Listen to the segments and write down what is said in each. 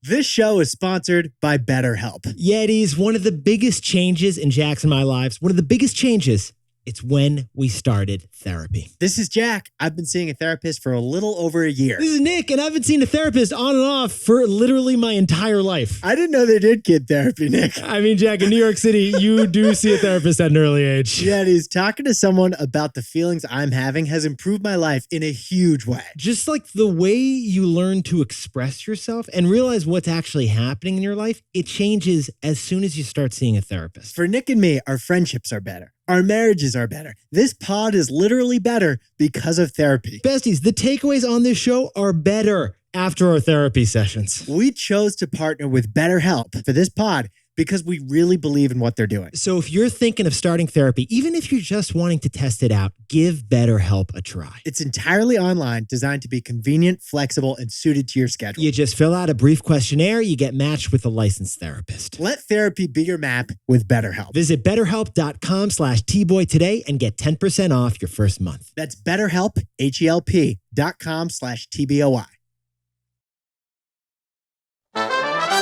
This show is sponsored by BetterHelp. Yetis, one of the biggest changes in Jack's and my lives, one of the biggest changes, it's when we started therapy. This is Jack. I've been seeing a therapist for a little over a year. This is Nick, and I've been seeing a therapist on and off for literally my entire life. I didn't know they did kid therapy, Nick. I mean, Jack, in New York City, you do see a therapist at an early age. Yetis, talking to someone about the feelings I'm having has improved my life in a huge way. Just like the way you learn to express yourself and realize what's actually happening in your life, it changes as soon as you start seeing a therapist. For Nick and me, our friendships are better. Our marriages are better. This pod is literally better because of therapy. Besties, the takeaways on this show are better after our therapy sessions. We chose to partner with BetterHelp for this pod because we really believe in what they're doing. So if you're thinking of starting therapy, even if you're just wanting to test it out, give BetterHelp a try. It's entirely online, designed to be convenient, flexible, and suited to your schedule. You just fill out a brief questionnaire, you get matched with a licensed therapist. Let therapy be your map with BetterHelp. Visit betterhelp.com/tboy today and get 10% off your first month. That's BetterHelp, HELP.com/TBOI.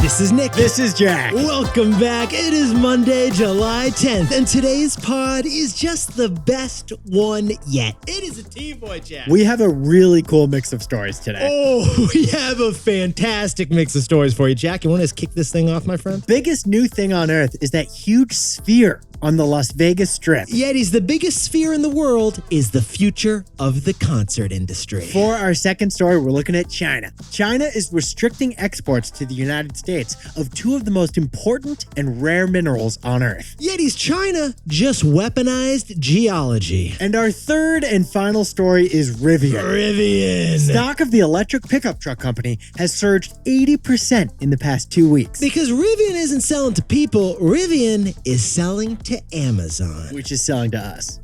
This is Nick. This is Jack. Welcome back. It is Monday, July 10th, and today's pod is just the best one yet. It is a T-Boy, Jack. We have a really cool mix of stories today. Oh, we have a fantastic mix of stories for you, Jack. You want to kick this thing off, my friend? Biggest new thing on Earth is that huge sphere on the Las Vegas Strip. Yetis, the biggest sphere in the world is the future of the concert industry. For our second story, we're looking at China. China is restricting exports to the United States of two of the most important and rare minerals on Earth. Yetis, China just weaponized geology. And our third and final story is Rivian. Rivian. Stock of the electric pickup truck company has surged 80% in the past 2 weeks. Because Rivian isn't selling to people, Rivian is selling to Amazon. Which is selling to us.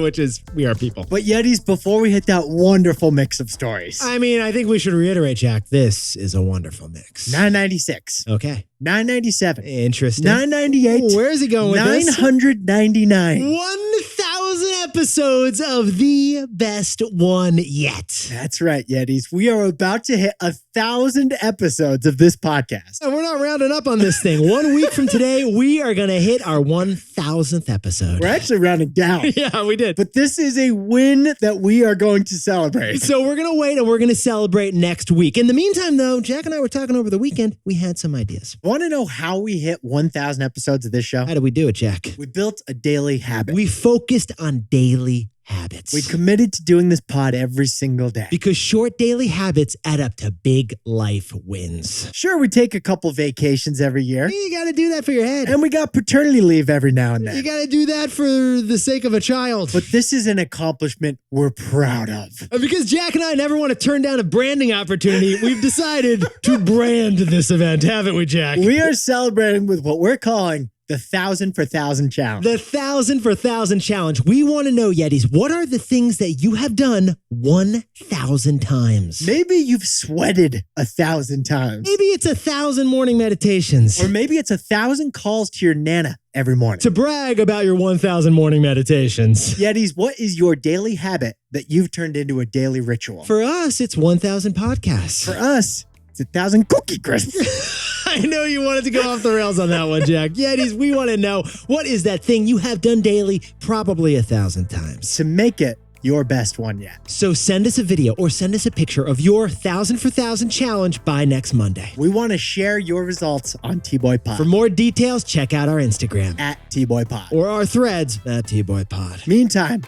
Which is, we are people. But Yetis, before we hit that wonderful mix of stories. I mean, I think we should reiterate, Jack, this is a wonderful mix. 996. Okay. 997. Interesting. 998. Where is he going with this? 999. 1,000 episodes of the best one yet. That's right, Yetis. We are about to hit 1,000 episodes of this podcast. And we're not rounding up on this thing. 1 week from today, we are going to hit our 1,000th episode. We're actually rounding down. Yeah, we did. But this is a win that we are going to celebrate. So we're going to wait and we're going to celebrate next week. In the meantime, though, Jack and I were talking over the weekend. We had some ideas. Want to know how we hit 1,000 episodes of this show? How did we do it, Jack? We built a daily habit. We focused on daily habits. We committed to doing this pod every single day. Because short daily habits add up to big life wins. Sure, we take a couple vacations every year. You got to do that for your head. And we got paternity leave every now and then. You got to do that for the sake of a child. But this is an accomplishment we're proud of. Because Jack and I never want to turn down a branding opportunity, we've decided to brand this event, haven't we, Jack? We are celebrating with what we're calling the 1,000 for 1,000 challenge. The 1,000 for 1,000 challenge. We want to know, Yetis, what are the things that you have done 1,000 times? Maybe you've sweated 1,000 times. Maybe it's 1,000 morning meditations. Or maybe it's 1,000 calls to your Nana every morning. To brag about your 1,000 morning meditations. Yetis, what is your daily habit that you've turned into a daily ritual? For us, it's 1,000 podcasts. For us, it's 1,000 cookie crisps. I know you wanted to go off the rails on that one, Jack. Yetis, we want to know, what is that thing you have done daily, probably 1,000 times? To make it your best one yet. So send us a video or send us a picture of your 1,000 for 1,000 challenge by next Monday. We want to share your results on T-Boy Pod. For more details, check out our Instagram. At T-Boy Pod. Or our threads at T-Boy Pod. Meantime,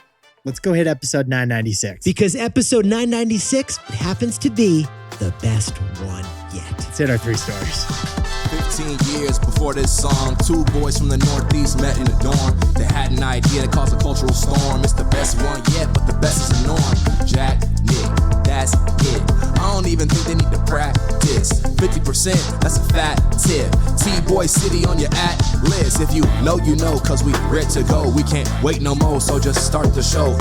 let's go hit episode 996. Because episode 996 happens to be the best one yet. Let's hit our three stories. 15 years before this song, two boys from the Northeast met in a dorm. They had an idea that caused a cultural storm. It's the best one yet, but the best is the norm. Jack, Nick, that's it. I don't even think they need to practice. 50%, that's a fat tip. T-Boy City on your at-list. If you know, you know, cause we ready to go. We can't wait no more, so just start the show.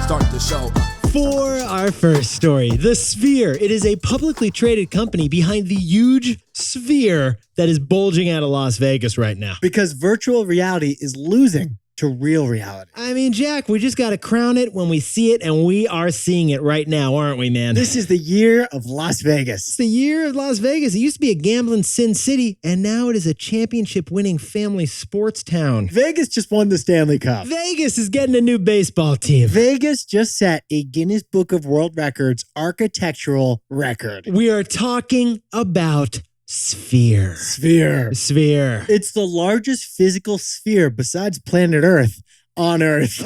Start the show. For our first story, The Sphere. It is a publicly traded company behind the huge sphere that is bulging out of Las Vegas right now. Because virtual reality is losing to real reality. I mean, Jack, we just got to crown it when we see it, and we are seeing it right now, aren't we, man? This is the year of Las Vegas. It's the year of Las Vegas. It used to be a gambling sin city, and now it is a championship-winning family sports town. Vegas just won the Stanley Cup. Vegas is getting a new baseball team. Vegas just set a Guinness Book of World Records architectural record. We are talking about Sphere. Sphere. It's the largest physical sphere besides planet Earth on Earth.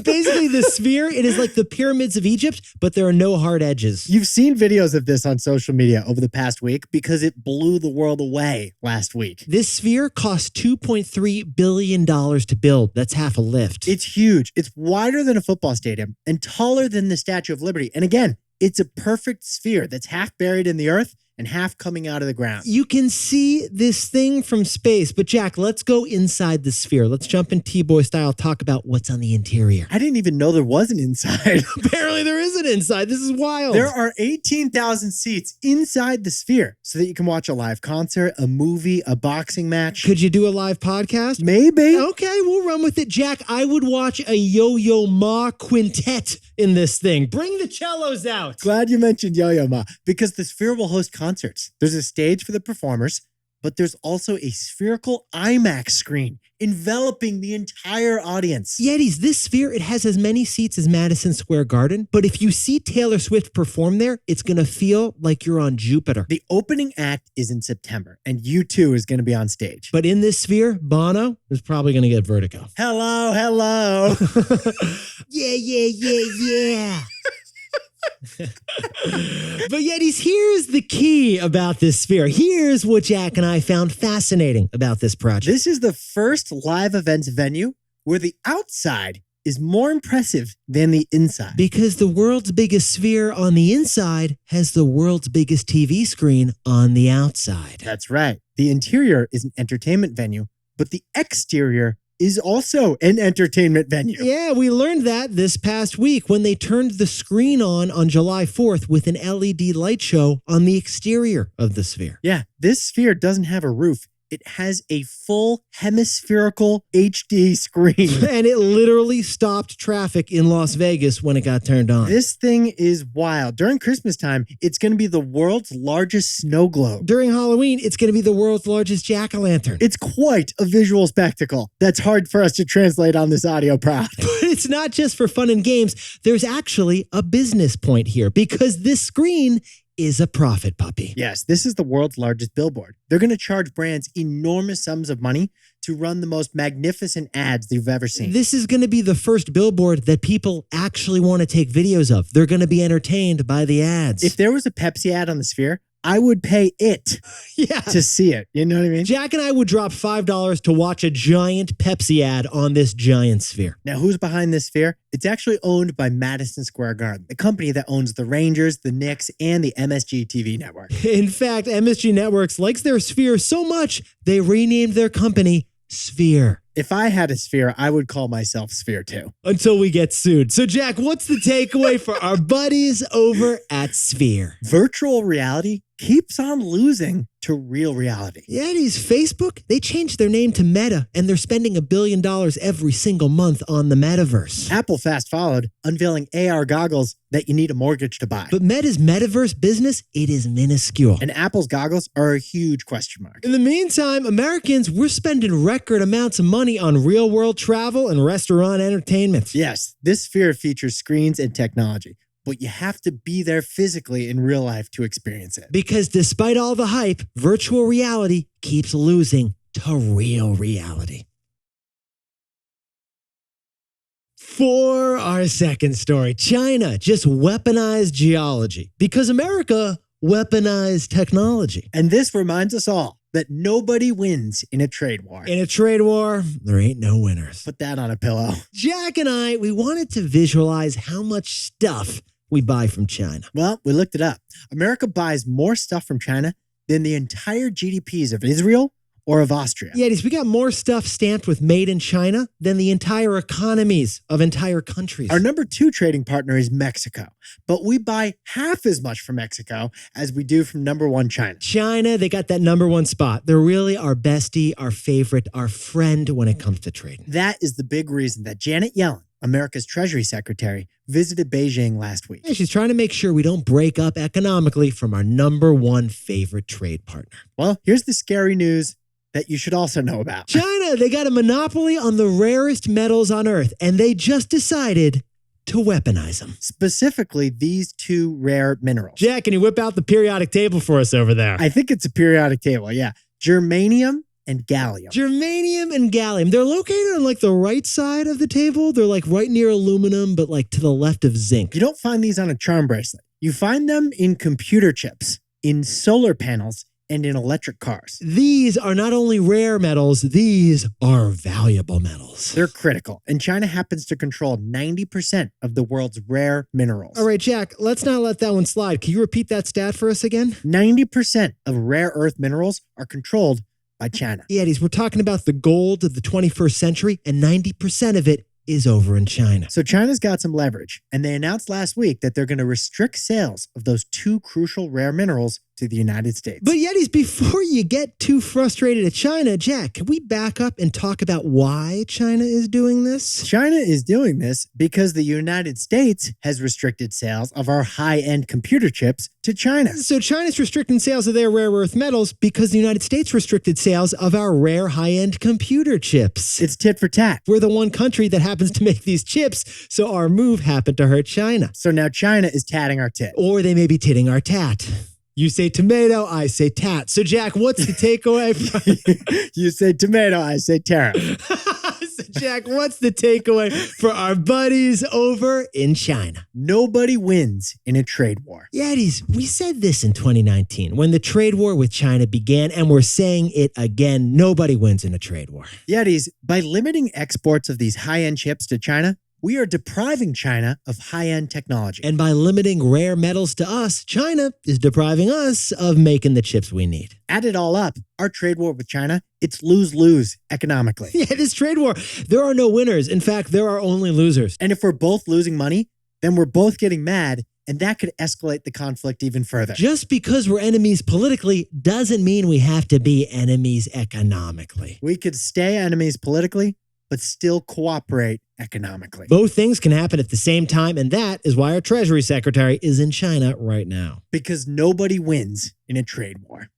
Basically, the sphere, it is like the pyramids of Egypt, but there are no hard edges. You've seen videos of this on social media over the past week because it blew the world away last week. This sphere cost $2.3 billion to build. That's half a lift. It's huge. It's wider than a football stadium and taller than the Statue of Liberty. And again, it's a perfect sphere that's half buried in the earth and half coming out of the ground. You can see this thing from space, but Jack, let's go inside the sphere. Let's jump in T-Boy style, talk about what's on the interior. I didn't even know there was an inside. Apparently there is an inside. This is wild. There are 18,000 seats inside the sphere so that you can watch a live concert, a movie, a boxing match. Could you do a live podcast? Maybe. Okay, we'll run with it. Jack, I would watch a Yo-Yo Ma quintet in this thing. Bring the cellos out. Glad you mentioned Yo-Yo Ma, because the sphere will host concerts. There's a stage for the performers, but there's also a spherical IMAX screen enveloping the entire audience. Yetis, this sphere, it has as many seats as Madison Square Garden, but if you see Taylor Swift perform there, it's going to feel like you're on Jupiter. The opening act is in September, and U2 is going to be on stage. But in this sphere, Bono is probably going to get vertigo. Hello. Yeah. But Yetis, here's the key about this sphere. Here's what Jack and I found fascinating about this project. This is the first live events venue where the outside is more impressive than the inside. Because the world's biggest sphere on the inside has the world's biggest TV screen on the outside. That's right. The interior is an entertainment venue, but the exterior is also an entertainment venue. Yeah, we learned that this past week when they turned the screen on July 4th with an LED light show on the exterior of the sphere. Yeah, this sphere doesn't have a roof. It has a full hemispherical HD screen. And it literally stopped traffic in Las Vegas when it got turned on. This thing is wild. During Christmas time, it's going to be the world's largest snow globe. During Halloween, it's going to be the world's largest jack-o'-lantern. It's quite a visual spectacle. That's hard for us to translate on this audio prod. But it's not just for fun and games. There's actually a business point here because this screen is a profit puppy. Yes, this is the world's largest billboard. They're going to charge brands enormous sums of money to run the most magnificent ads they've ever seen. This is going to be the first billboard that people actually want to take videos of. They're going to be entertained by the ads. If there was a Pepsi ad on the sphere, I would pay it to see it. You know what I mean? Jack and I would drop $5 to watch a giant Pepsi ad on this giant sphere. Now, who's behind this sphere? It's actually owned by Madison Square Garden, the company that owns the Rangers, the Knicks, and the MSG TV network. In fact, MSG Networks likes their sphere so much, they renamed their company Sphere. If I had a sphere, I would call myself Sphere too. Until we get sued. So, Jack, what's the takeaway for our buddies over at Sphere? Virtual reality keeps on losing to real reality. Yeah, these Facebook, they changed their name to Meta, and they're spending $1 billion every single month on the metaverse. Apple fast followed, unveiling AR goggles that you need a mortgage to buy. But Meta's metaverse business, it is minuscule. And Apple's goggles are a huge question mark. In the meantime, Americans, we're spending record amounts of money on real-world travel and restaurant entertainment. Yes, this sphere features screens and technology, but you have to be there physically in real life to experience it. Because despite all the hype, virtual reality keeps losing to real reality. For our second story, China just weaponized geology because America weaponized technology. And this reminds us all that nobody wins in a trade war. In a trade war, there ain't no winners. Put that on a pillow. Jack and I, we wanted to visualize how much stuff we buy from China. Well, we looked it up. America buys more stuff from China than the entire GDPs of Israel or of Austria. Yetis, we got more stuff stamped with made in China than the entire economies of entire countries. Our number 2 trading partner is Mexico, but we buy half as much from Mexico as we do from number 1 China. China, they got that number 1 spot. They're really our bestie, our favorite, our friend when it comes to trading. That is the big reason that Janet Yellen, America's Treasury Secretary, visited Beijing last week. Yeah, she's trying to make sure we don't break up economically from our number 1 favorite trade partner. Well, here's the scary news that you should also know about. China, they got a monopoly on the rarest metals on Earth, and they just decided to weaponize them. Specifically, these 2 rare minerals. Jack, can you whip out the periodic table for us over there? I think it's a periodic table, yeah. Germanium and Gallium. Germanium and Gallium. They're located on like the right side of the table. They're like right near aluminum, but like to the left of zinc. You don't find these on a charm bracelet. You find them in computer chips, in solar panels, and in electric cars. These are not only rare metals, these are valuable metals. They're critical, and China happens to control 90% of the world's rare minerals. All right, Jack, let's not let that one slide. Can you repeat that stat for us again? 90% of rare earth minerals are controlled by China. Yetis, we're talking about the gold of the 21st century, and 90% of it is over in China. So China's got some leverage, and they announced last week that they're going to restrict sales of those 2 crucial rare minerals to the United States. But Yetis, before you get too frustrated at China, Jack, can we back up and talk about why China is doing this? China is doing this because the United States has restricted sales of our high-end computer chips to China. So China's restricting sales of their rare earth metals because the United States restricted sales of our rare high-end computer chips. It's tit for tat. We're the one country that happens to make these chips, so our move happened to hurt China. So now China is tatting our tit. Or they may be titting our tat. You say tomato, I say tat. So Jack, what's the takeaway from... You say tomato, I say tariff. So Jack, what's the takeaway for our buddies over in China? Nobody wins in a trade war. Yetis, we said this in 2019 when the trade war with China began, and we're saying it again. Nobody wins in a trade war. Yetis, by limiting exports of these high-end chips to China, we are depriving China of high-end technology. And by limiting rare metals to us, China is depriving us of making the chips we need. Add it all up, our trade war with China, it's lose-lose economically. Yeah, it is trade war. There are no winners. In fact, there are only losers. And if we're both losing money, then we're both getting mad, and that could escalate the conflict even further. Just because we're enemies politically doesn't mean we have to be enemies economically. We could stay enemies politically, but still cooperate economically. Both things can happen at the same time, and that is why our Treasury Secretary is in China right now. Because nobody wins in a trade war.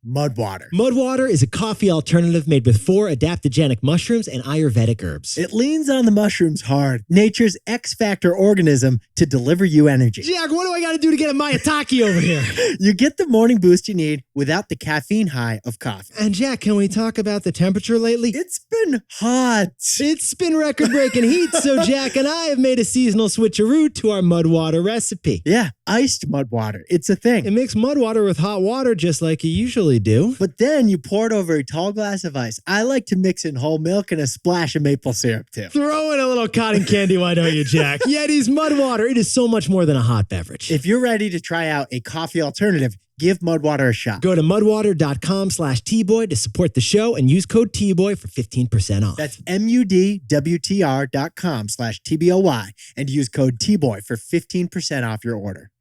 Mud water. Mud water is a coffee alternative made with 4 adaptogenic mushrooms and Ayurvedic herbs. It leans on the mushrooms hard, nature's X-factor organism to deliver you energy. Jack, what do I got to do to get a Mayataki over here? You get the morning boost you need without the caffeine high of coffee. And Jack, can we talk about the temperature lately? It's been hot. It's been record-breaking heat, so Jack and I have made a seasonal switcheroo to our mud water recipe. Yeah, iced mud water. It's a thing. It makes mud water with hot water just like you usually do. But then you pour it over a tall glass of ice. I like to mix in whole milk and a splash of maple syrup too. Throw in a little cotton candy, why don't you, Jack? Yeti's mud water. It is so much more than a hot beverage. If you're ready to try out a coffee alternative, give mud water a shot. Go to mudwater.com/tboy to support the show and use code TBOY for 15% off. That's mudwtr.com/TBOY and use code TBOY for 15% off your order.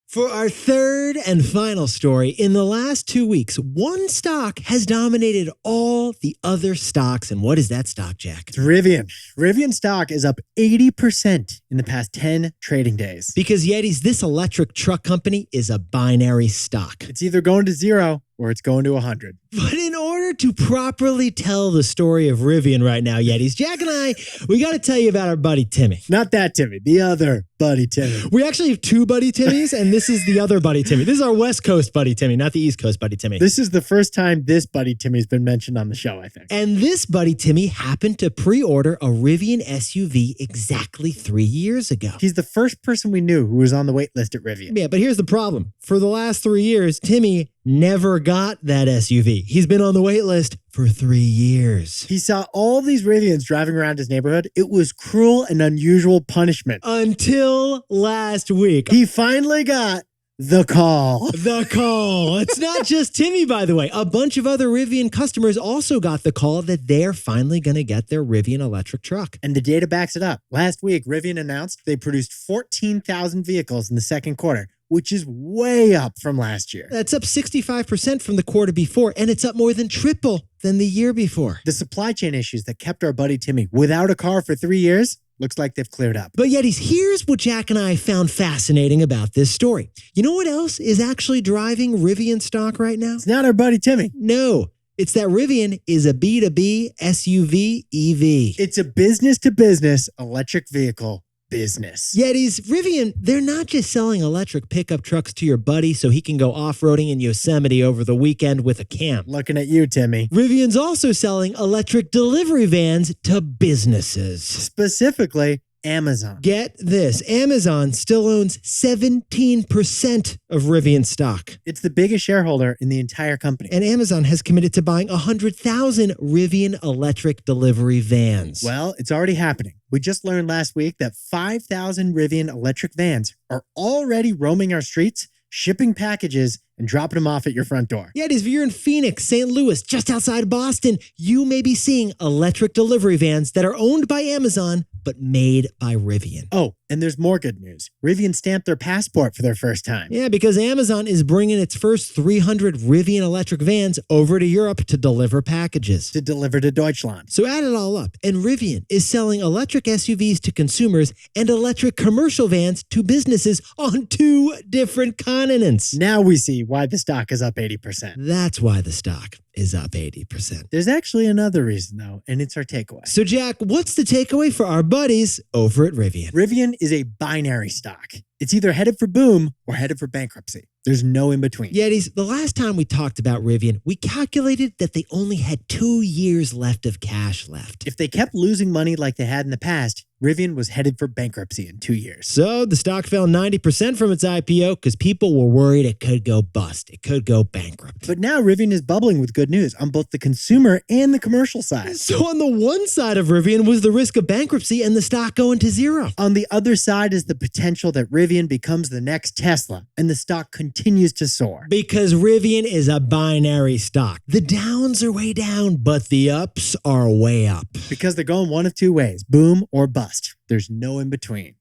For our third and final story, in the last 2 weeks, one stock has dominated all the other stocks. And what is that stock, Jack? It's Rivian. Rivian stock is up 80% in the past 10 trading days. Because Yetis, this electric truck company is a binary stock. It's either going to 0 or it's going to 100. But in order to properly tell the story of Rivian right now, Yetis, Jack and I, we got to tell you about our buddy Timmy. Not that Timmy, the other buddy Timmy. We actually have 2 buddy Timmys, and this is the other buddy Timmy. This is our West Coast buddy Timmy, not the East Coast buddy Timmy. This is the first time this buddy Timmy's been mentioned on the show, I think. And this buddy Timmy happened to pre-order a Rivian SUV exactly 3 years ago. He's the first person we knew who was on the wait list at Rivian. Yeah, but here's the problem. For the last 3 years, Timmy never got that SUV. He's been on the wait list for 3 years. He saw all these Rivians driving around his neighborhood. It was cruel and unusual punishment. Until last week. He finally got The call. The call. It's not just Timmy, by the way. A bunch of other Rivian customers also got the call that they're finally going to get their Rivian electric truck. And the data backs it up. Last week, Rivian announced they produced 14,000 vehicles in the second quarter, which is way up from last year. That's up 65% from the quarter before, and it's up more than triple than the year before. The supply chain issues that kept our buddy Timmy without a car for 3 years looks like they've cleared up. But Yetis, here's what Jack and I found fascinating about this story. You know what else is actually driving Rivian stock right now? It's not our buddy Timmy. No, it's that Rivian is a B2B SUV EV. It's a business-to-business electric vehicle business. Yetis, Rivian, they're not just selling electric pickup trucks to your buddy so he can go off-roading in Yosemite over the weekend with a cam. Looking at you, Timmy. Rivian's also selling electric delivery vans to businesses. Specifically, Amazon. Get this, Amazon still owns 17% of Rivian stock. It's the biggest shareholder in the entire company. And Amazon has committed to buying 100,000 Rivian electric delivery vans. Well, it's already happening. We just learned last week that 5,000 Rivian electric vans are already roaming our streets, shipping packages, and dropping them off at your front door. Yeah, it is. If you're in Phoenix, St. Louis, just outside Boston, you may be seeing electric delivery vans that are owned by Amazon, but made by Rivian. Oh, and there's more good news. Rivian stamped their passport for their first time. Yeah, because Amazon is bringing its first 300 Rivian electric vans over to Europe to deliver packages. To deliver to Deutschland. So add it all up, and Rivian is selling electric SUVs to consumers and electric commercial vans to businesses on 2 different continents. Now we see why the stock is up 80%. That's why the stock is up 80%. There's actually another reason, though, and it's our takeaway. So, Jack, what's the takeaway for our buddies over at Rivian? Rivian is a binary stock. It's either headed for boom or headed for bankruptcy. There's no in between. Yetis, the last time we talked about Rivian, we calculated that they only had 2 years left of cash left. If they kept losing money like they had in the past, Rivian was headed for bankruptcy in 2 years. So the stock fell 90% from its IPO because people were worried it could go bust. It could go bankrupt. But now Rivian is bubbling with good news on both the consumer and the commercial side. So on the one side of Rivian was the risk of bankruptcy and the stock going to zero. On the other side is the potential that Rivian becomes the next Tesla and the stock continues to soar. Because Rivian is a binary stock. The downs are way down, but the ups are way up. Because they're going one of 2 ways, boom or bust. There's no in between.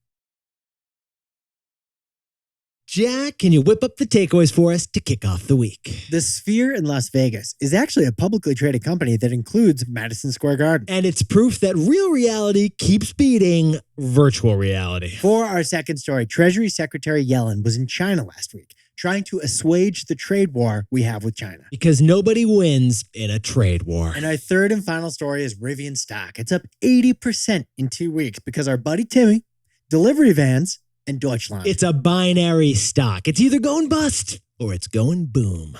Jack, can you whip up the takeaways for us to kick off the week? The Sphere in Las Vegas is actually a publicly traded company that includes Madison Square Garden. And it's proof that real reality keeps beating virtual reality. For our second story, Treasury Secretary Yellen was in China last week, trying to assuage the trade war we have with China. Because nobody wins in a trade war. And our third and final story is Rivian stock. It's up 80% in 2 weeks because our buddy Timmy, delivery vans, and Deutschland. It's a binary stock. It's either going bust or it's going boom.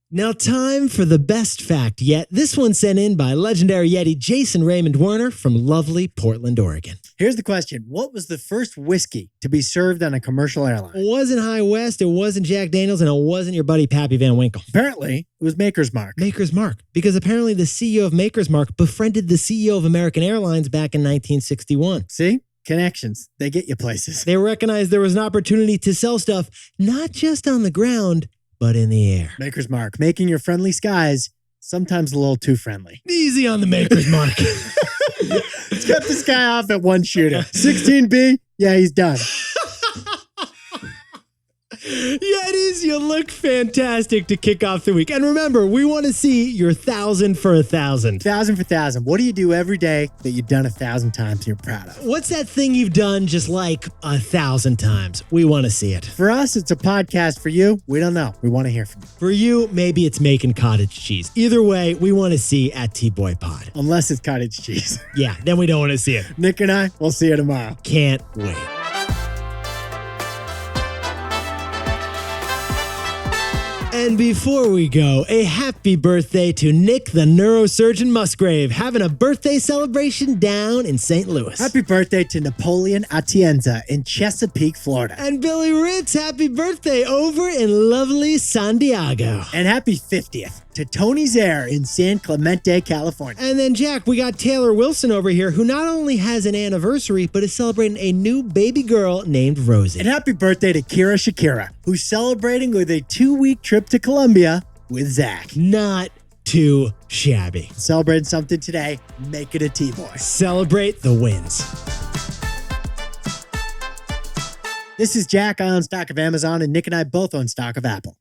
Now time for the best fact yet. This one sent in by legendary Yeti Jason Raymond Werner from lovely Portland, Oregon. Here's the question. What was the first whiskey to be served on a commercial airline? It wasn't High West, it wasn't Jack Daniels, and it wasn't your buddy Pappy Van Winkle. Apparently, it was Maker's Mark. Maker's Mark. Because apparently the CEO of Maker's Mark befriended the CEO of American Airlines back in 1961. See? Connections. They get you places. They recognized there was an opportunity to sell stuff, not just on the ground, but in the air. Maker's Mark. Making your friendly skies sometimes a little too friendly. Easy on the Maker's Mark. Let's cut this guy off at 1 shooter. 16B? Yeah, he's done. Yetis, you look fantastic to kick off the week. And remember, we want to see your 1,000 for 1,000. 1,000 for 1,000. What do you do every day that you've done 1,000 times you're proud of? What's that thing you've done just like 1,000 times? We want to see it. For us, it's a podcast. For you, we don't know. We want to hear from you. For you, maybe it's making cottage cheese. Either way, we want to see at T-Boy Pod. Unless it's cottage cheese. Yeah, then we don't want to see it. Nick and I, we'll see you tomorrow. Can't wait. And before we go, a happy birthday to Nick the neurosurgeon Musgrave, having a birthday celebration down in St. Louis. Happy birthday to Napoleon Atienza in Chesapeake, Florida. And Billy Ritz, happy birthday over in lovely San Diego. And happy 50th to Tony's Air in San Clemente, California. And then, Jack, we got Taylor Wilson over here, who not only has an anniversary, but is celebrating a new baby girl named Rosie. And happy birthday to Kira Shakira, who's celebrating with a 2-week trip to Colombia with Zach. Not too shabby. Celebrating something today, make it a T-boy. Celebrate the wins. This is Jack. I own stock of Amazon, and Nick and I both own stock of Apple.